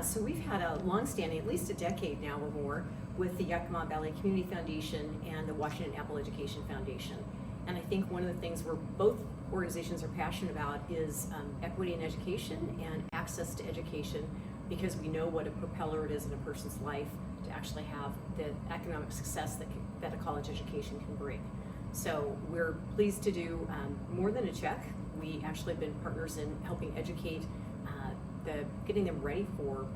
So we've had a long-standing, at least a decade now or more, with the Yakima Valley Community Foundation and the Washington Apple Education Foundation. And I think one of the things we're both organizations are passionate about is equity in education and access to education, because we know what a propeller it is in a person's life to actually have the economic success that a college education can bring. So we're pleased to do more than a check. We actually have been partners in helping educate getting them ready for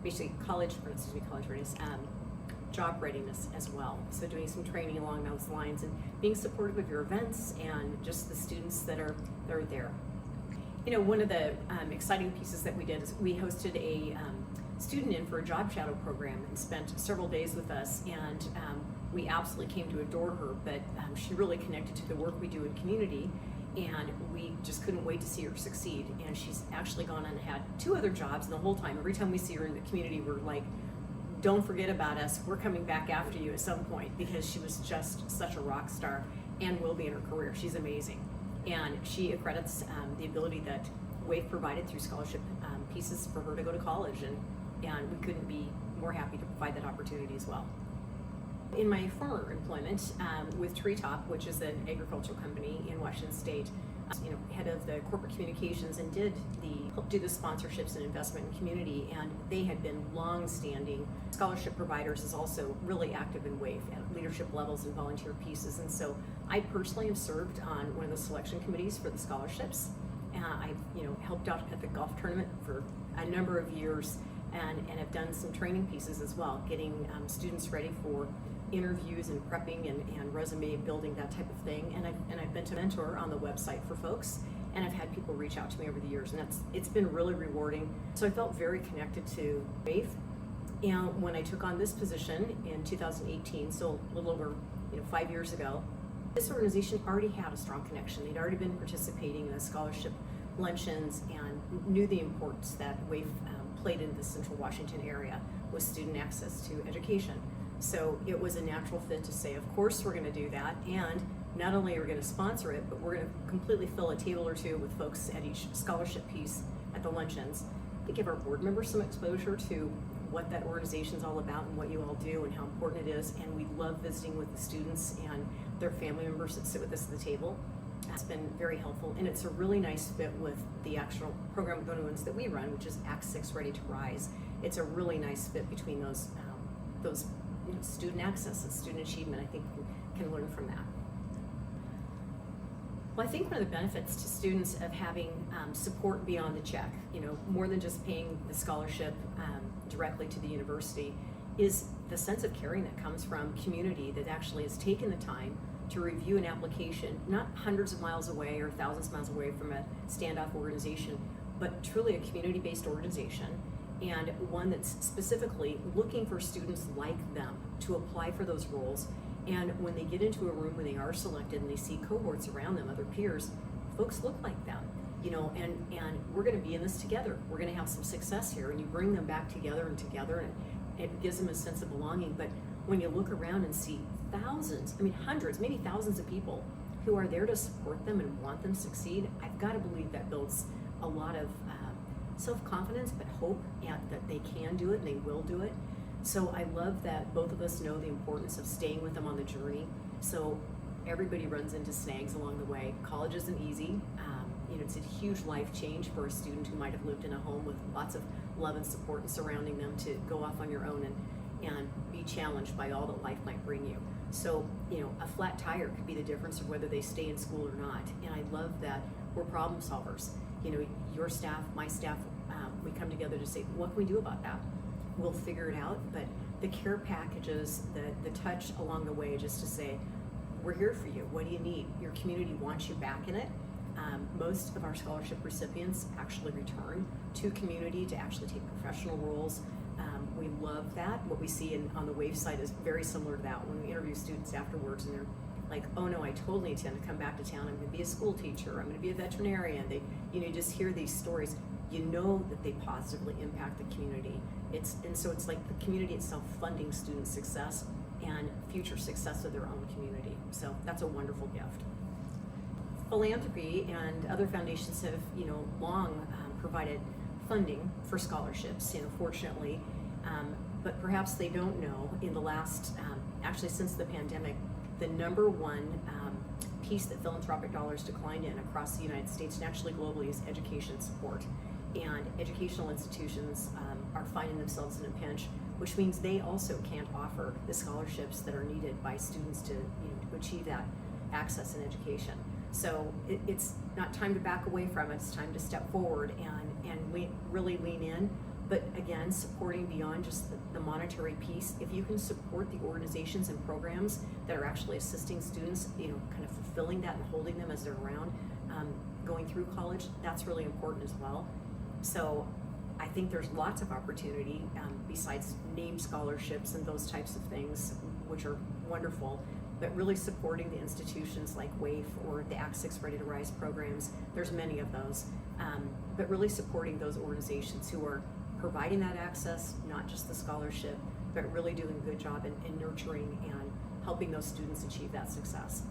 basically college readiness, job readiness as well. So doing some training along those lines and being supportive of your events and just the students that are there. You know, one of the exciting pieces that we did is we hosted a student in for a job shadow program and spent several days with us, and we absolutely came to adore her, but she really connected to the work we do in community, and we just couldn't wait to see her succeed. And she's actually gone on and had 2 other jobs, and the whole time, every time we see her in the community, we're like, don't forget about us, we're coming back after you at some point, because she was just such a rock star and will be in her career. She's amazing. And she accredits the ability that WAEF provided through scholarship pieces for her to go to college, and we couldn't be more happy to provide that opportunity as well. In my former employment with Treetop, which is an agricultural company in Washington State, head of the corporate communications, and helped do the sponsorships and investment in community, and they had been long-standing scholarship providers, is also really active in WAEF at leadership levels and volunteer pieces. And so I personally have served on one of the selection committees for the scholarships. I've helped out at the golf tournament for a number of years, and have done some training pieces as well, getting students ready for interviews and prepping and resume building, that type of thing. And I've been to mentor on the website for folks, and I've had people reach out to me over the years, and it's been really rewarding. So I felt very connected to WAEF. And when I took on this position in 2018, so a little over 5 years ago, this organization already had a strong connection. They'd already been participating in the scholarship luncheons and knew the importance that WAEF played in the Central Washington area with student access to education. So it was a natural fit to say, of course we're going to do that, and not only are we going to sponsor it, but we're going to completely fill a table or 2 with folks at each scholarship piece at the luncheons to give our board members some exposure to what that organization is all about and what you all do and how important it is. And we love visiting with the students and their family members that sit with us at the table. It's been very helpful, and it's a really nice fit with the actual program, the ones that we run, which is Act 6 Ready to Rise. It's a really nice fit between those student access and student achievement. I think we can learn from that. Well, I think one of the benefits to students of having support beyond the check, more than just paying the scholarship directly to the university, is the sense of caring that comes from community that actually has taken the time to review an application, not hundreds of miles away or thousands of miles away from a standoff organization, but truly a community-based organization, and one that's specifically looking for students like them to apply for those roles. And when they get into a room, when they are selected and they see cohorts around them, other peers, folks look like them, and we're going to be in this together. We're going to have some success here, and you bring them back together, and it gives them a sense of belonging. But when you look around and see thousands, hundreds, maybe thousands of people who are there to support them and want them to succeed, I've got to believe that builds a lot of self-confidence, but hope that they can do it and they will do it. So I love that both of us know the importance of staying with them on the journey. So everybody runs into snags along the way. College isn't easy. It's a huge life change for a student who might have lived in a home with lots of love and support and surrounding them, to go off on your own and be challenged by all that life might bring you. So, a flat tire could be the difference of whether they stay in school or not. And I love that we're problem solvers. Your staff, my staff, we come together to say, what can we do about that? We'll figure it out. But the care packages, the touch along the way, just to say, we're here for you. What do you need? Your community wants you back in it. Most of our scholarship recipients actually return to community to actually take professional roles. We love that. What we see on the WAEF site is very similar to that. When we interview students afterwards, and they're like, oh no, I totally intend to come back to town. I'm going to be a school teacher. I'm going to be a veterinarian. They, just hear these stories. That they positively impact the community. So it's like the community itself funding student success and future success of their own community. So that's a wonderful gift. Philanthropy and other foundations have, long provided funding for scholarships, fortunately. But perhaps they don't know, in the last, actually since the pandemic, the number one piece that philanthropic dollars declined in across the United States and actually globally is education support. And educational institutions are finding themselves in a pinch, which means they also can't offer the scholarships that are needed by students to achieve that access in education. So it's not time to back away from it, it's time to step forward and really lean in. But again, supporting beyond just the monetary piece. If you can support the organizations and programs that are actually assisting students, kind of fulfilling that and holding them as they're around, going through college, that's really important as well. So I think there's lots of opportunity besides named scholarships and those types of things, which are wonderful, but really supporting the institutions like WAEF or the Act 6 Ready to Rise programs. There's many of those, but really supporting those organizations who are providing that access, not just the scholarship, but really doing a good job in nurturing and helping those students achieve that success.